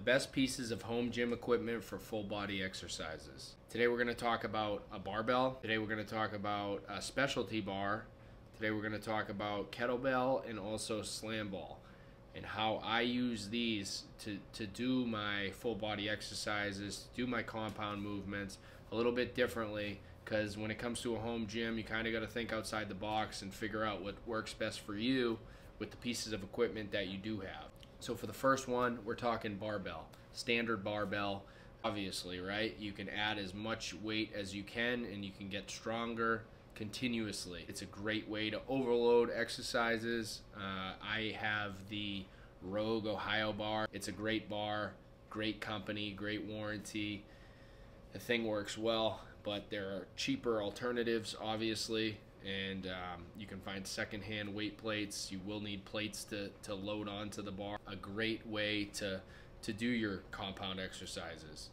best pieces of home gym equipment for full body exercises. Today we're going to talk about a barbell. Today we're going to talk about a specialty bar. Today we're going to talk about kettlebell and also slam ball, and how I use these to do my full body exercises, do my compound movements a little bit differently, because when it comes to a home gym, you kind of got to think outside the box and figure out what works best for you with the pieces of equipment that you do have. So for the first one, we're talking barbell, standard barbell. Obviously, right? You can add as much weight as you can and you can get stronger continuously. It's a great way to overload exercises. I have the Rogue Ohio bar. It's a great bar, great company, great warranty. The thing works well, but there are cheaper alternatives, obviously, and you can find secondhand weight plates. You will need plates to load onto the bar. A great way to do your compound exercises.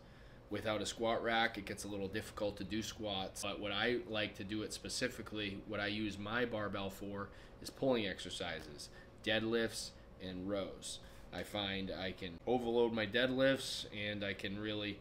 Without a squat rack, it gets a little difficult to do squats, but what I like to do it specifically, what I use my barbell for, is pulling exercises, deadlifts and rows. I find I can overload my deadlifts and I can really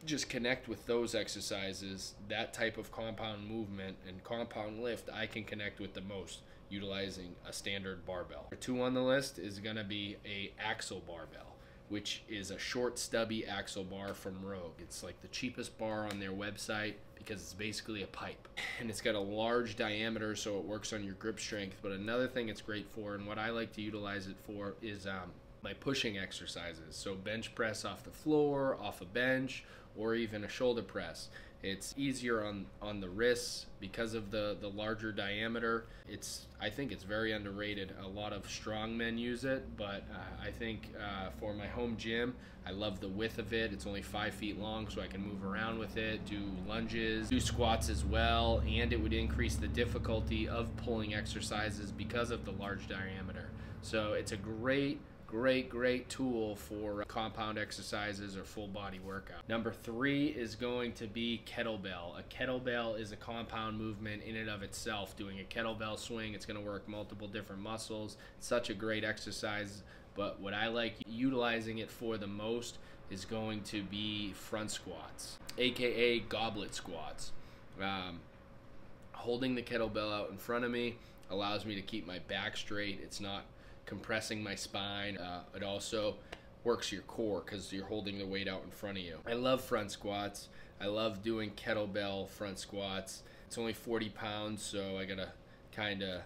just connect with those exercises. That type of compound movement and compound lift I can connect with the most utilizing a standard barbell. Number 2 on the list is going to be a axle barbell, which is a short stubby axle bar from Rogue. It's like the cheapest bar on their website because it's basically a pipe, and it's got a large diameter so it works on your grip strength. But another thing it's great for, and what I like to utilize it for, is my pushing exercises. So bench press off the floor, off a bench, or even a shoulder press. It's easier on the wrists because of the larger diameter. I think it's very underrated. A lot of strong men use it, but I think for my home gym, I love the width of it. It's only 5 feet long, so I can move around with it, do lunges, do squats as well, and it would increase the difficulty of pulling exercises because of the large diameter. So it's a great tool for compound exercises or full body workout. Number 3 is going to be kettlebell. A kettlebell is a compound movement in and of itself. Doing a kettlebell swing, it's going to work multiple different muscles. It's such a great exercise, but what I like utilizing it for the most is going to be front squats, aka goblet squats. Holding the kettlebell out in front of me allows me to keep my back straight. It's not compressing my spine. It also works your core because you're holding the weight out in front of you. I love front squats. I love doing kettlebell front squats. It's only 40 pounds, so I gotta kind of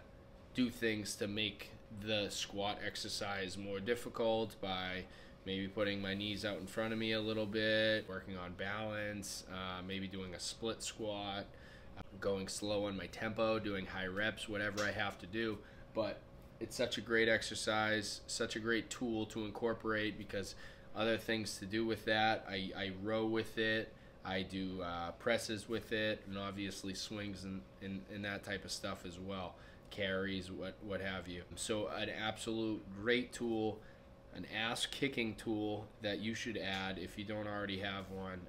do things to make the squat exercise more difficult by maybe putting my knees out in front of me a little bit, working on balance, maybe doing a split squat, going slow on my tempo, doing high reps, whatever I have to do. But it's such a great exercise, such a great tool to incorporate, because other things to do with that, I row with it, I do presses with it, and obviously swings and that type of stuff as well, carries, what have you. So an absolute great tool, an ass-kicking tool that you should add if you don't already have one.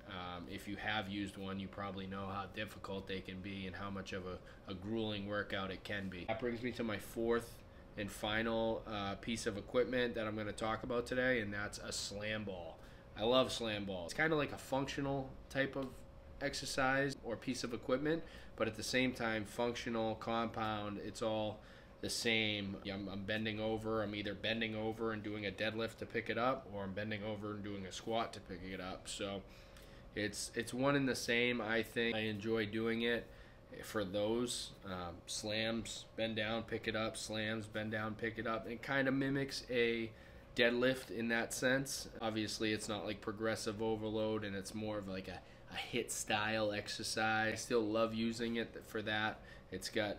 If you have used one, you probably know how difficult they can be and how much of a grueling workout it can be. That brings me to my 4th and final piece of equipment that I'm going to talk about today, and that's a slam ball. I love slam balls. It's kind of like a functional type of exercise or piece of equipment, but at the same time, functional, compound, it's all the same. I'm bending over. I'm either bending over and doing a deadlift to pick it up, or I'm bending over and doing a squat to pick it up. So it's one and the same. I think I enjoy doing it for those. Slams, bend down, pick it up, slams, bend down, pick it up. It kind of mimics a deadlift in that sense. Obviously, it's not like progressive overload, and it's more of like a hit style exercise. I still love using it for that. It's got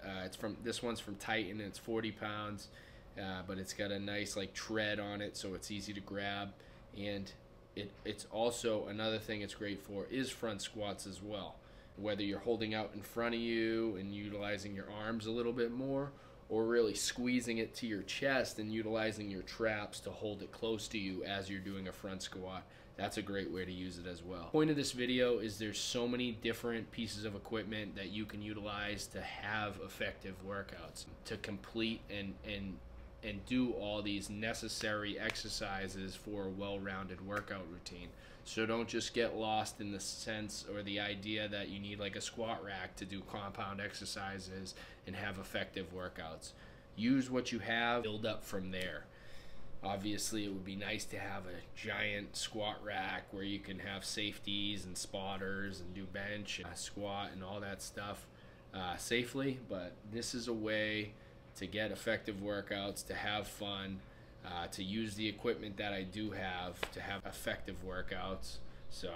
this one's from Titan, and it's 40 pounds, but it's got a nice like tread on it, so it's easy to grab. And it's also, another thing it's great for is front squats as well. Whether you're holding out in front of you and utilizing your arms a little bit more, or really squeezing it to your chest and utilizing your traps to hold it close to you as you're doing a front squat, that's a great way to use it as well. The point of this video is there's so many different pieces of equipment that you can utilize to have effective workouts, to complete and and do all these necessary exercises for a well-rounded workout routine. So don't just get lost in the sense or the idea that you need like a squat rack to do compound exercises and have effective workouts. Use what you have, build up from there. Obviously, it would be nice to have a giant squat rack where you can have safeties and spotters and do bench and squat and all that stuff safely, but this is a way to get effective workouts, to have fun, to use the equipment that I do have to have effective workouts. So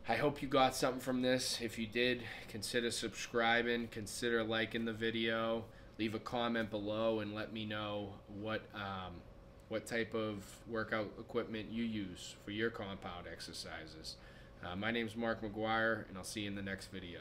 I hope you got something from this. If you did, consider subscribing, consider liking the video, leave a comment below and let me know what type of workout equipment you use for your compound exercises. My name's Mark McGuire, and I'll see you in the next video.